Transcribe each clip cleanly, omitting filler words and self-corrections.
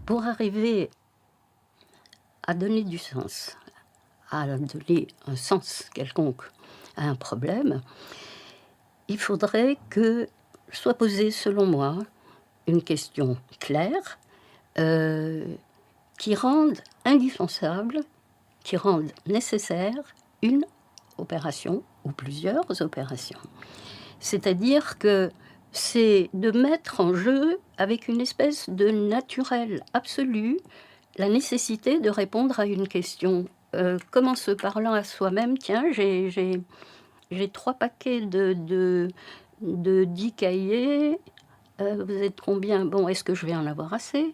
Pour arriver à donner du sens, à donner un sens quelconque à un problème, il faudrait que soit posée, selon moi, une question claire, heu, qui rende indispensable, qui rende nécessaire une opération ou plusieurs opérations. C'est-à-dire que c'est de mettre en jeu, avec une espèce de naturel absolu, la nécessité de répondre à une question. Comme en se parlant à soi-même: «Tiens, j'ai 3 paquets de 10 cahiers, vous êtes combien? Bon, est-ce que je vais en avoir assez?»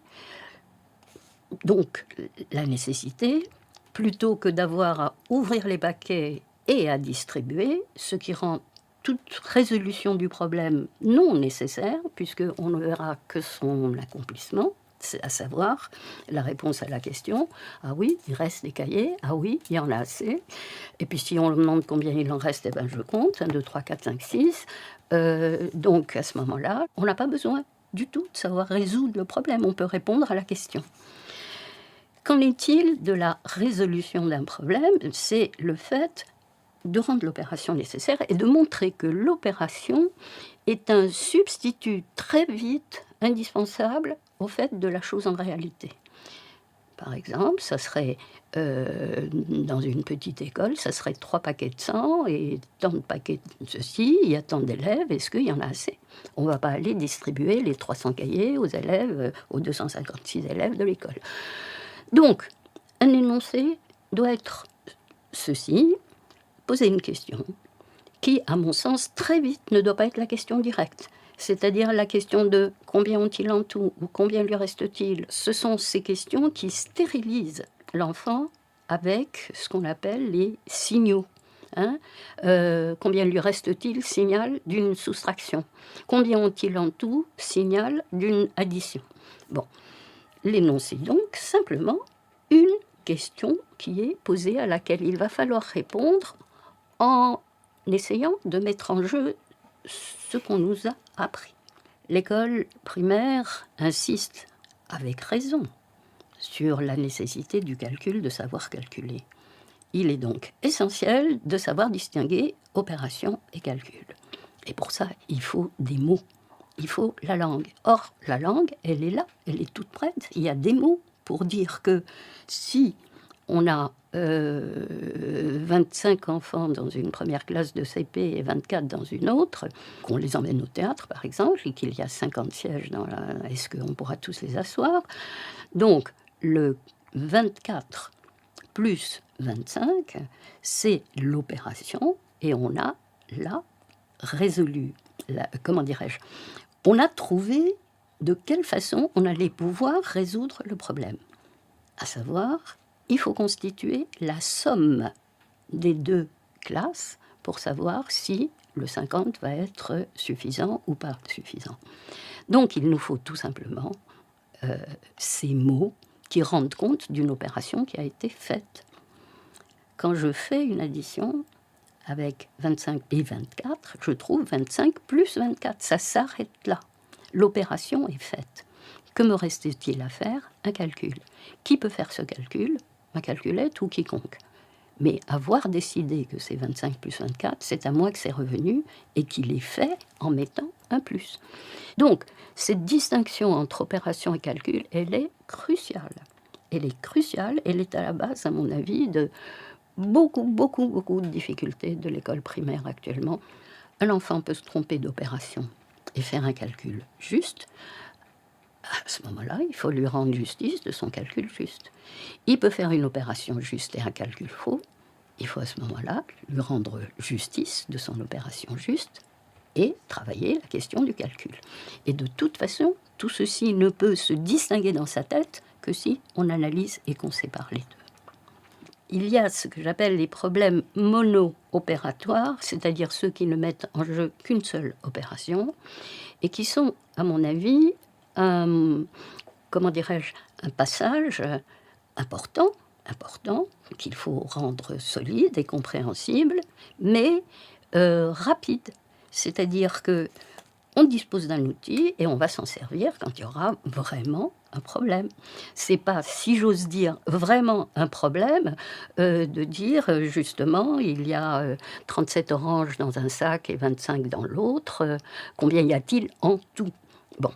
Donc la nécessité, plutôt que d'avoir à ouvrir les paquets et à distribuer, ce qui rend toute résolution du problème non nécessaire, puisqu'on ne verra que son accomplissement, c'est à savoir la réponse à la question: «Ah oui, il reste des cahiers, ah oui, il y en a assez». Et puis si on me demande combien il en reste, eh ben je compte, 1, 2, 3, 4, 5, 6. Donc à ce moment-là, on n'a pas besoin du tout de savoir résoudre le problème, on peut répondre à la question. Qu'en est-il de la résolution d'un problème? C'est le fait de rendre l'opération nécessaire et de montrer que l'opération est un substitut très vite indispensable au fait de la chose en réalité. Par exemple, ça serait, dans une petite école, ça serait 3 paquets de sang et tant de paquets de ceci, il y a tant d'élèves, est-ce qu'il y en a assez? On ne va pas aller distribuer les 300 cahiers aux élèves, aux 256 élèves de l'école. Donc, un énoncé doit être ceci: poser une question qui, à mon sens, très vite, ne doit pas être la question directe. C'est-à-dire la question de combien ont-ils en tout ou combien lui reste-t-il. Ce sont ces questions qui stérilisent l'enfant avec ce qu'on appelle les signaux. Hein. Combien lui reste-t-il? Signal d'une soustraction. Combien ont-ils en tout? Signal d'une addition. Bon, l'énoncé donc, simplement, une question qui est posée à laquelle il va falloir répondre en essayant de mettre en jeu ce qu'on nous a appris. L'école primaire insiste, avec raison, sur la nécessité du calcul, de savoir calculer. Il est donc essentiel de savoir distinguer opération et calcul. Et pour ça, il faut des mots. Il faut la langue. Or, la langue, elle est là, elle est toute prête. Il y a des mots pour dire que si on a 25 enfants dans une première classe de CP et 24 dans une autre, qu'on les emmène au théâtre par exemple, et qu'il y a 50 sièges dans la... Est-ce qu'on pourra tous les asseoir? Donc, le 24 plus 25, c'est l'opération, et on a là résolu, comment dirais-je, on a trouvé de quelle façon on allait pouvoir résoudre le problème. À savoir, il faut constituer la somme des 2 classes pour savoir si le 50 va être suffisant ou pas suffisant. Donc il nous faut tout simplement ces mots qui rendent compte d'une opération qui a été faite. Quand je fais une addition avec 25 et 24, je trouve 25 plus 24. Ça s'arrête là. L'opération est faite. Que me reste-t-il à faire? Un calcul. Qui peut faire ce calcul? Ma calculette ou quiconque. Mais avoir décidé que c'est 25 plus 24, c'est à moi que c'est revenu et qu'il est fait en mettant un plus. Donc, cette distinction entre opération et calcul, elle est cruciale. Elle est cruciale, elle est à la base, à mon avis, de beaucoup de difficultés de l'école primaire actuellement. Un enfant peut se tromper d'opération et faire un calcul juste. À ce moment-là, il faut lui rendre justice de son calcul juste. Il peut faire une opération juste et un calcul faux. Il faut à ce moment-là lui rendre justice de son opération juste et travailler la question du calcul. Et de toute façon, tout ceci ne peut se distinguer dans sa tête que si on analyse et qu'on sépare les deux. Il y a ce que j'appelle les problèmes mono-opératoires, c'est-à-dire ceux qui ne mettent en jeu qu'une seule opération, et qui sont, à mon avis, comment dirais-je, un passage important, qu'il faut rendre solide et compréhensible, mais rapide. C'est-à-dire que on dispose d'un outil et on va s'en servir quand il y aura vraiment un problème. C'est pas, si j'ose dire, vraiment un problème, de dire, justement, il y a, 37 oranges dans un sac et 25 dans l'autre, combien y a-t-il en tout? Bon,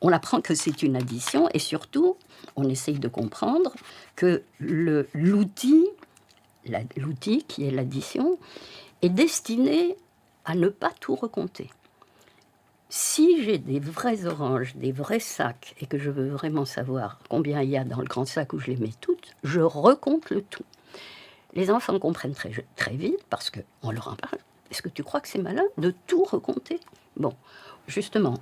on apprend que c'est une addition et surtout, on essaye de comprendre que l'outil qui est l'addition est destiné à ne pas tout recompter. Si j'ai des vraies oranges, des vrais sacs, et que je veux vraiment savoir combien il y a dans le grand sac où je les mets toutes, je recompte le tout. Les enfants comprennent très vite parce qu'on leur en parle. Est-ce que tu crois que c'est malin de tout recompter? Bon, justement,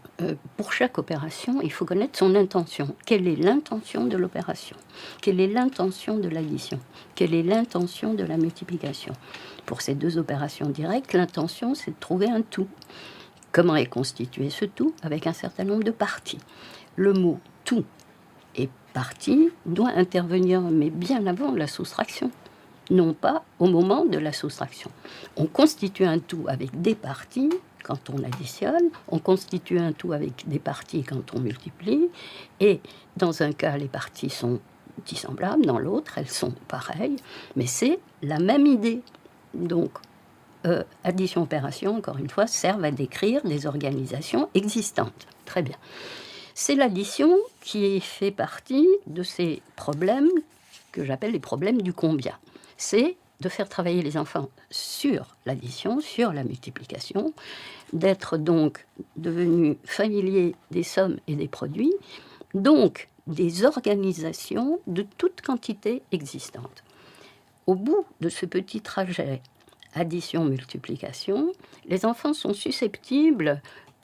pour chaque opération, il faut connaître son intention. Quelle est l'intention de l'opération? Quelle est l'intention de l'addition? Quelle est l'intention de la multiplication? Pour ces deux opérations directes, l'intention, c'est de trouver un tout. Comment est constitué ce tout? Avec un certain nombre de parties. Le mot tout et partie doit intervenir, mais bien avant la soustraction, non pas au moment de la soustraction. On constitue un tout avec des parties quand on additionne, on constitue un tout avec des parties quand on multiplie, et dans un cas, les parties sont dissemblables, dans l'autre, elles sont pareilles, mais c'est la même idée. Donc, addition-opération, encore une fois, servent à décrire des organisations existantes. Très bien. C'est l'addition qui fait partie de ces problèmes que j'appelle les problèmes du combien. C'est de faire travailler les enfants sur l'addition, sur la multiplication, d'être donc devenus familiers des sommes et des produits, donc des organisations de toute quantité existante. Au bout de ce petit trajet addition-multiplication, les enfants sont susceptibles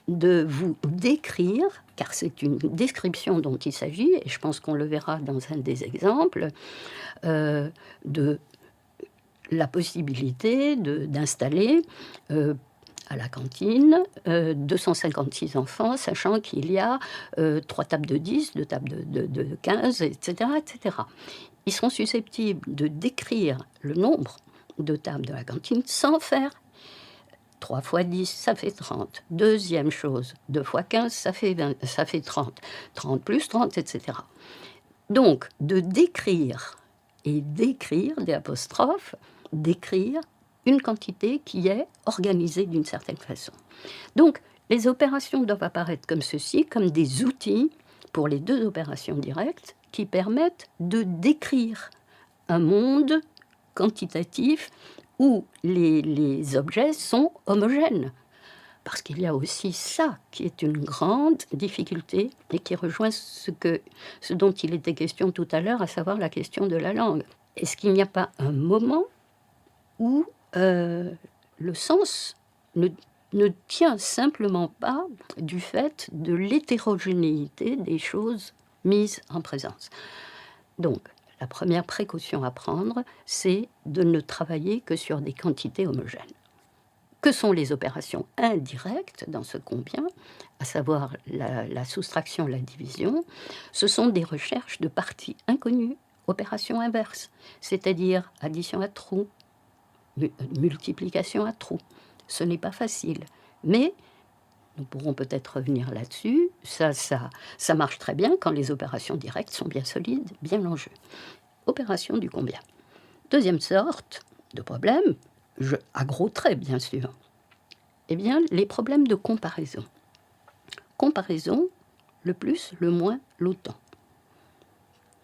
de vous décrire, car c'est une description dont il s'agit, et je pense qu'on le verra dans un des exemples, de la possibilité d'installer à la cantine 256 enfants, sachant qu'il y a 3 tables de 10, 2 tables de 15, etc., etc. Ils seront susceptibles de décrire le nombre de tables de la cantine sans faire 3 fois 10, ça fait 30. Deuxième chose, 2 fois 15, ça fait 30. 30 plus 30, etc. Donc, de décrire et d'écrire, des apostrophes, d'écrire une quantité qui est organisée d'une certaine façon. Donc, les opérations doivent apparaître comme ceci, comme des outils pour les deux opérations directes qui permettent de décrire un monde quantitatif où les objets sont homogènes. Parce qu'il y a aussi ça qui est une grande difficulté et qui rejoint ce dont il était question tout à l'heure, à savoir la question de la langue. Est-ce qu'il n'y a pas un moment où le sens ne tient simplement pas du fait de l'hétérogénéité des choses mises en présence? Donc, la première précaution à prendre, c'est de ne travailler que sur des quantités homogènes. Que sont les opérations indirectes dans ce combien, à savoir la soustraction, la division? Ce sont des recherches de parties inconnues, opération inverse, c'est-à-dire addition à trous, multiplication à trous. Ce n'est pas facile, mais nous pourrons peut-être revenir là-dessus. Ça marche très bien quand les opérations directes sont bien solides, bien en jeu. Opération du combien. Deuxième sorte de problème, à gros traits bien sûr, eh bien les problèmes de comparaison. Comparaison, le plus, le moins, l'autant.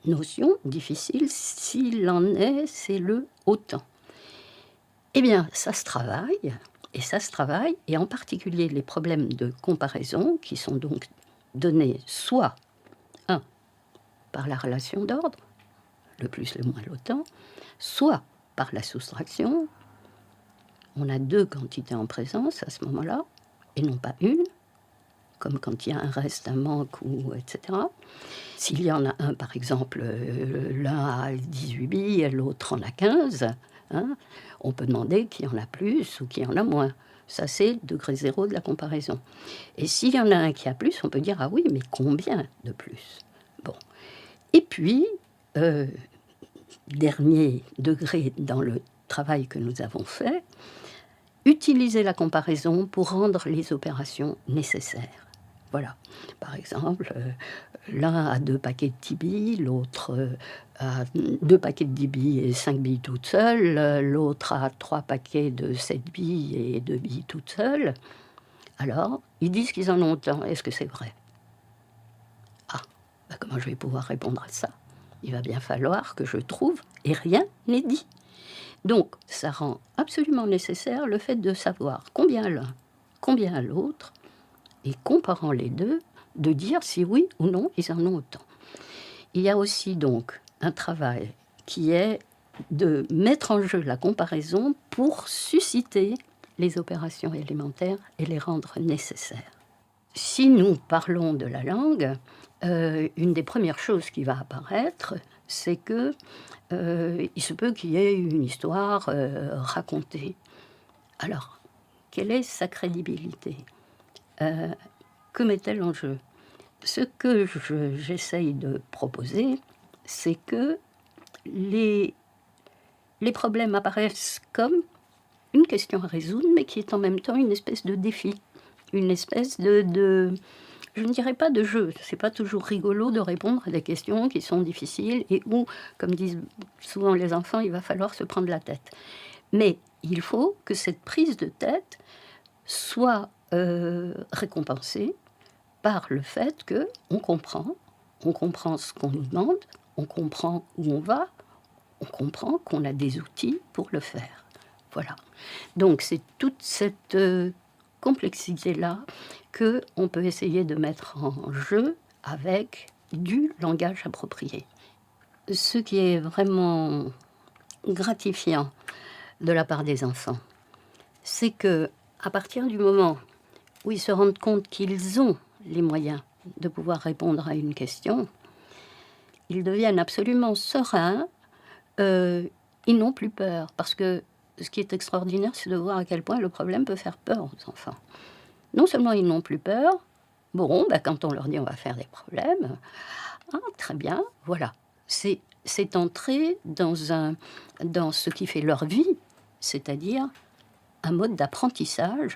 Notion difficile, s'il en est, c'est le autant. Eh bien, ça se travaille, et en particulier les problèmes de comparaison, qui sont donc donnés soit, par la relation d'ordre, le plus, le moins, l'autant, soit par la soustraction. On a deux quantités en présence à ce moment-là, et non pas une, comme quand il y a un reste, un manque, ou etc. S'il y en a un, par exemple, l'un a 18 billes et l'autre en a 15, on peut demander qui en a plus ou qui en a moins. Ça, c'est degré zéro de la comparaison. Et s'il y en a un qui a plus, on peut dire, ah oui, mais combien de plus? Bon. Et puis, dernier degré dans le travail que nous avons fait, utiliser la comparaison pour rendre les opérations nécessaires. Voilà. Par exemple, l'un a 2 paquets de 10 billes, l'autre, a 2 paquets de 10 billes et 5 billes toutes seules, l'autre a 3 paquets de 7 billes et 2 billes toutes seules. Alors, ils disent qu'ils en ont autant. Est-ce que c'est vrai? Ah, bah comment je vais pouvoir répondre à ça? Il va bien falloir que je trouve et rien n'est dit. Donc, ça rend absolument nécessaire le fait de savoir combien l'un, combien l'autre, et comparant les deux, de dire si oui ou non ils en ont autant. Il y a aussi donc un travail qui est de mettre en jeu la comparaison pour susciter les opérations élémentaires et les rendre nécessaires. Si nous parlons de la langue, une des premières choses qui va apparaître, c'est que il se peut qu'il y ait une histoire racontée. Alors, quelle est sa crédibilité? Que met-elle en jeu? Ce que j'essaye de proposer, c'est que les problèmes apparaissent comme une question à résoudre, mais qui est en même temps une espèce de défi, une espèce de je ne dirais pas de jeu. C'est pas toujours rigolo de répondre à des questions qui sont difficiles et où, comme disent souvent les enfants, il va falloir se prendre la tête. Mais il faut que cette prise de tête soit récompensée par le fait que on comprend ce qu'on nous demande, on comprend où on va, on comprend qu'on a des outils pour le faire. Voilà. Donc c'est toute cette complexité-là qu'on peut essayer de mettre en jeu avec du langage approprié. Ce qui est vraiment gratifiant de la part des enfants, c'est que à partir du moment où ils se rendent compte qu'ils ont les moyens de pouvoir répondre à une question, ils deviennent absolument sereins, ils n'ont plus peur. Parce que ce qui est extraordinaire, c'est de voir à quel point le problème peut faire peur aux enfants. Non seulement ils n'ont plus peur, bon, bah, quand on leur dit on va faire des problèmes, ah, très bien, voilà. C'est entrer dans ce qui fait leur vie, c'est-à-dire un mode d'apprentissage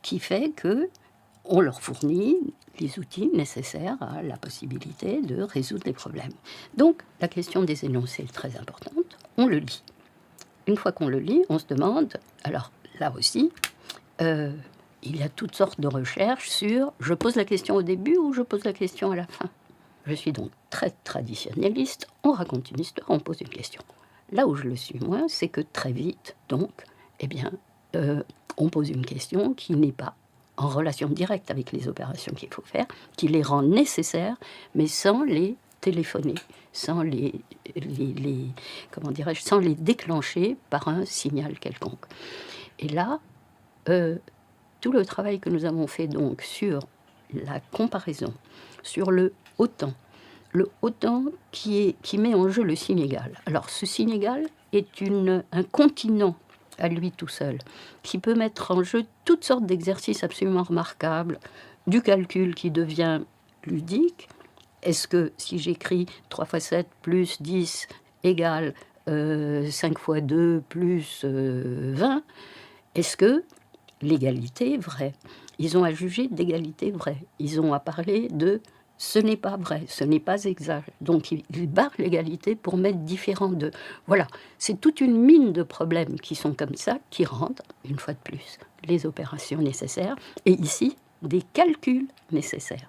qui fait que on leur fournit les outils nécessaires à la possibilité de résoudre les problèmes. Donc, la question des énoncés est très importante. On le lit. Une fois qu'on le lit, on se demande, alors là aussi, il y a toutes sortes de recherches sur je pose la question au début ou je pose la question à la fin. Je suis donc très traditionnaliste, on raconte une histoire, on pose une question. Là où je le suis moins, c'est que très vite, donc, eh bien, on pose une question qui n'est pas en relation directe avec les opérations qu'il faut faire, qui les rend nécessaires, mais sans les téléphoner, sans comment dirais-je, sans les déclencher par un signal quelconque. Et là, tout le travail que nous avons fait donc sur la comparaison, sur le autant qui met en jeu le signe égal. Alors ce signe égal est un continent à lui tout seul, qui peut mettre en jeu toutes sortes d'exercices absolument remarquables, du calcul qui devient ludique. Est-ce que si j'écris 3 fois 7 plus 10 égale 5 fois 2 plus 20, est-ce que l'égalité est vraie? Ils ont à juger d'égalité vraie. Ils ont à parler de ce n'est pas vrai, ce n'est pas exact. Donc ils barrent l'égalité pour mettre différent d'eux. Voilà, c'est toute une mine de problèmes qui sont comme ça, qui rendent, une fois de plus, les opérations nécessaires, et ici, des calculs nécessaires.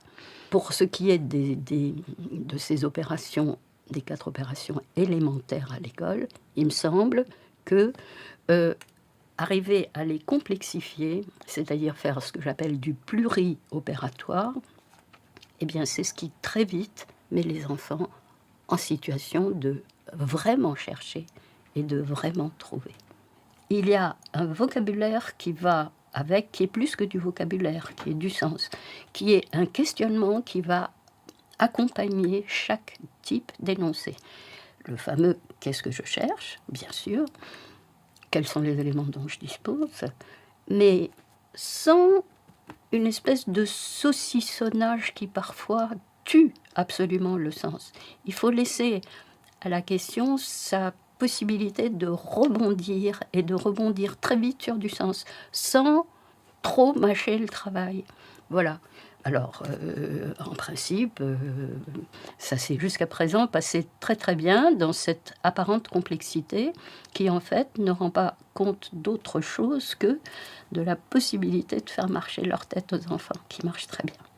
Pour ce qui est de ces opérations, des 4 opérations élémentaires à l'école, il me semble que arriver à les complexifier, c'est-à-dire faire ce que j'appelle du pluri-opératoire, eh bien, c'est ce qui, très vite, met les enfants en situation de vraiment chercher et de vraiment trouver. Il y a un vocabulaire qui va avec, qui est plus que du vocabulaire, qui est du sens, qui est un questionnement qui va accompagner chaque type d'énoncé. Le fameux « qu'est-ce que je cherche ?» bien sûr, quels sont les éléments dont je dispose, mais sans une espèce de saucissonnage qui parfois tue absolument le sens. Il faut laisser à la question sa possibilité de rebondir et de rebondir très vite sur du sens, sans trop mâcher le travail. Voilà. Alors, en principe, ça s'est jusqu'à présent passé très, très bien dans cette apparente complexité qui, en fait, ne rend pas compte d'autre chose que de la possibilité de faire marcher leur tête aux enfants, qui marche très bien.